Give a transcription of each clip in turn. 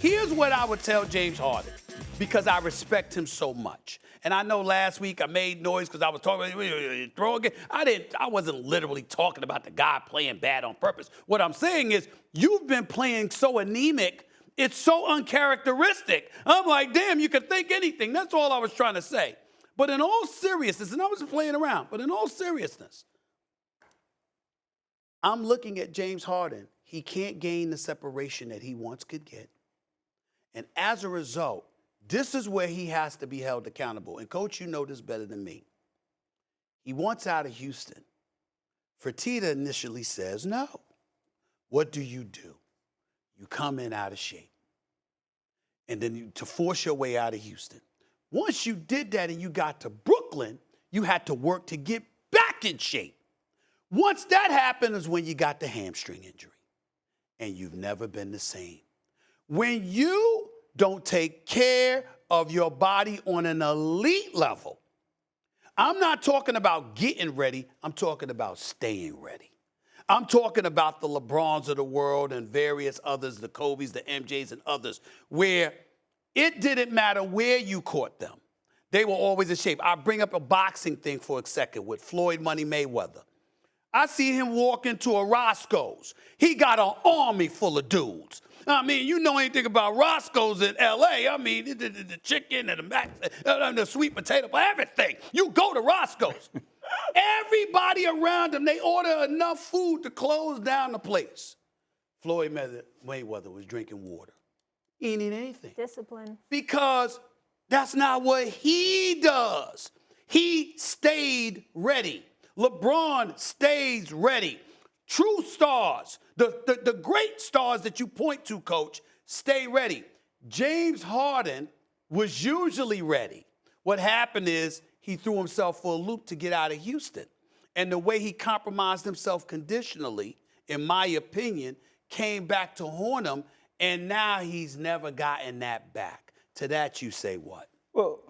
Here's what I would tell James Harden, because I respect him so much. And I know last week I made noise because I was talking about throw again. I wasn't literally talking about the guy playing bad on purpose. What I'm saying is you've been playing so anemic, it's so uncharacteristic. I'm like, damn, you can think anything. That's all I was trying to say. But in all seriousness, and I wasn't playing around, but in all seriousness, I'm looking at James Harden. He can't gain the separation that he once could get. And as a result, this is where he has to be held accountable. And, Coach, you know this better than me. He wants out of Houston. Fertitta initially says no. What do? You come in out of shape. And then to force your way out of Houston. Once you did that and you got to Brooklyn, you had to work to get back in shape. Once that happened is when you got the hamstring injury. And you've never been the same. When you don't take care of your body on an elite level, I'm not talking about getting ready. I'm talking about staying ready. I'm talking about the LeBrons of the world and various others, the Kobes, the MJs, and others, where it didn't matter where you caught them. They were always in shape. I'll bring up a boxing thing for a second with Floyd Money Mayweather. I see him walk into a Roscoe's. He got an army full of dudes. I mean, you know anything about Roscoe's in L.A. I mean, the chicken and the sweet potato, everything. You go to Roscoe's. Everybody around him, they order enough food to close down the place. Floyd Mayweather was drinking water. He ain't eating anything. Discipline. Because that's not what he does. He stayed ready. LeBron stays ready. True stars, the great stars that you point to, Coach, stay ready. James Harden was usually ready. What happened is he threw himself for a loop to get out of Houston. And the way he compromised himself conditionally, in my opinion, came back to haunt him, and now he's never gotten that back. To that you say what? Well,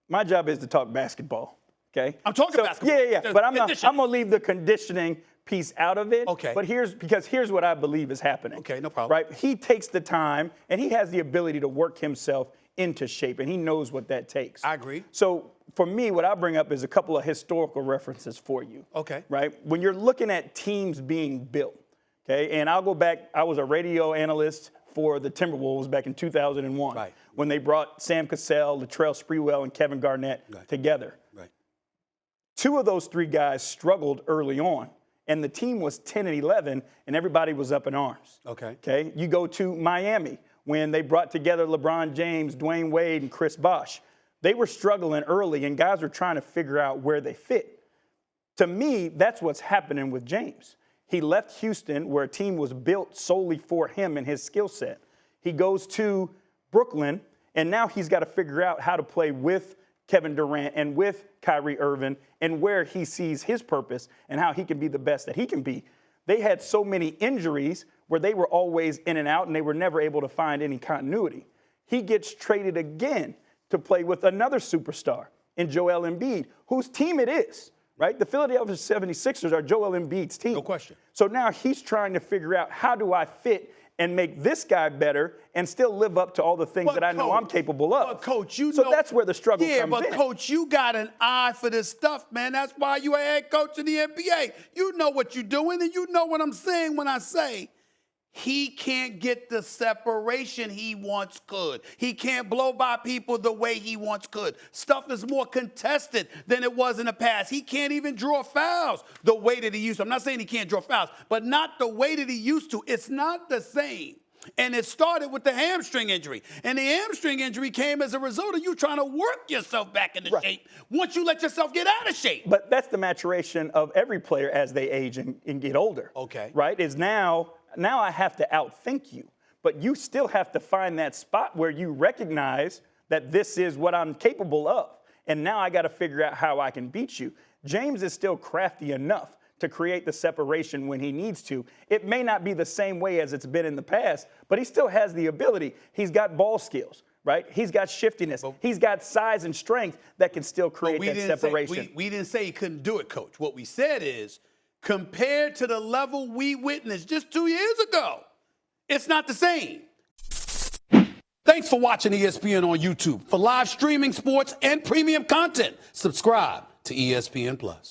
my job is to talk basketball. Okay. I'm talking basketball. Yeah. But I'm going to leave the conditioning piece out of it. Okay. But here's what I believe is happening. Okay, no problem. Right? He takes the time and he has the ability to work himself into shape, and he knows what that takes. I agree. So for me, what I bring up is a couple of historical references for you. Okay. Right? When you're looking at teams being built, okay, and I'll go back, I was a radio analyst for the Timberwolves back in 2001. Right. When they brought Sam Cassell, Latrell Sprewell, and Kevin Garnett together. Right. Two of those three guys struggled early on, and the team was 10-11, and everybody was up in arms. Okay. You go to Miami when they brought together LeBron James, Dwayne Wade, and Chris Bosh. They were struggling early, and guys were trying to figure out where they fit. To me, that's what's happening with James. He left Houston, where a team was built solely for him and his skill set. He goes to Brooklyn, and now he's got to figure out how to play with Kevin Durant and with Kyrie Irving and where he sees his purpose and how he can be the best that he can be. They had so many injuries where they were always in and out and they were never able to find any continuity. He gets traded again to play with another superstar in Joel Embiid, whose team it is, right? The Philadelphia 76ers are Joel Embiid's team. No question. So now he's trying to figure out, how do I fit and make this guy better and still live up to all the things that I know I'm capable of. But, Coach, you so know. that's where the struggle comes in. Yeah, but, Coach, you got an eye for this stuff, man. That's why you a head coach in the NBA. You know what you're doing, and you know what I'm saying when I say he can't get the separation he once could. He can't blow by people the way he once could. Stuff is more contested than it was in the past. He can't even draw fouls the way that he used to. I'm not saying he can't draw fouls, but not the way that he used to. It's not the same. And it started with the hamstring injury. And the hamstring injury came as a result of you trying to work yourself back into shape once you let yourself get out of shape. But that's the maturation of every player as they age and get older. Okay. Right? Is now I have to outthink you. But you still have to find that spot where you recognize that this is what I'm capable of. And now I got to figure out how I can beat you. James is still crafty enough to create the separation when he needs to. It may not be the same way as it's been in the past, but he still has the ability. He's got ball skills, right? He's got shiftiness. He's got size and strength that can still create that separation. We didn't say he couldn't do it, Coach. What we said is, compared to the level we witnessed just 2 years ago, it's not the same. Thanks for watching ESPN on YouTube. For live streaming sports and premium content, subscribe to ESPN Plus.